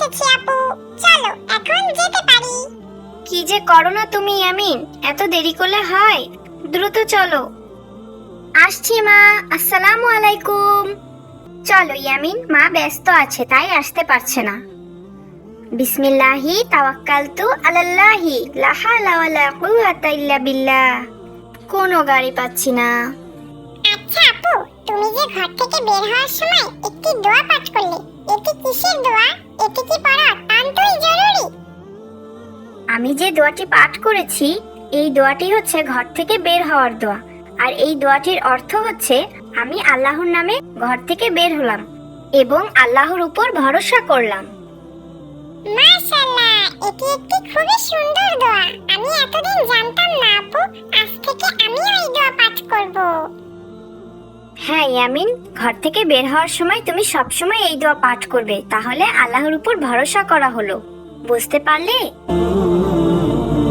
এসেছি আপু, চলো এখন যেতে পারি। কি যে করো না তুমি ইয়ামিন, এত দেরি করলে হয়? দ্রুত চলো। আসছি মা, আসসালামু আলাইকুম। চলো ইয়ামিন, মা ব্যস্ত আছে তাই আসতে পারছে না। বিসমিল্লাহি তাওয়াক্কালতু আলাল্লাহি লা হাওলা ওয়ালা কুওয়াতা ইল্লা বিল্লাহ। কোনো গাড়ি পাচ্ছি না। আচ্ছা আপু, তুমি যে ঘর থেকে বের হওয়ার সময় একটি দোয়া পাঠ করলে, এটি কিসের দোয়া? এটি কি পড়া অত্যন্তই জরুরি? আমি যে দোয়াটি পাঠ করেছি, এই দোয়াটি হচ্ছে ঘর থেকে বের হওয়ার দোয়া। আর এই দোয়াটির অর্থ হচ্ছে আমি আল্লাহর নামে ঘর থেকে বের হলাম এবং আল্লাহর উপর ভরসা করলাম। মাশাআল্লাহ, এটি একটি খুবই সুন্দর দোয়া। আমি এতদিন জানতাম না আপু, আজ থেকে আমিও এই দোয়া পাঠ করব। হ্যাঁ ইয়ামিন, ঘর থেকে বের হওয়ার সময় তুমি সবসময় এই দোয়া পাঠ করবে, তাহলে আল্লাহর উপর ভরসা করা হলো। বুঝতে পারলে?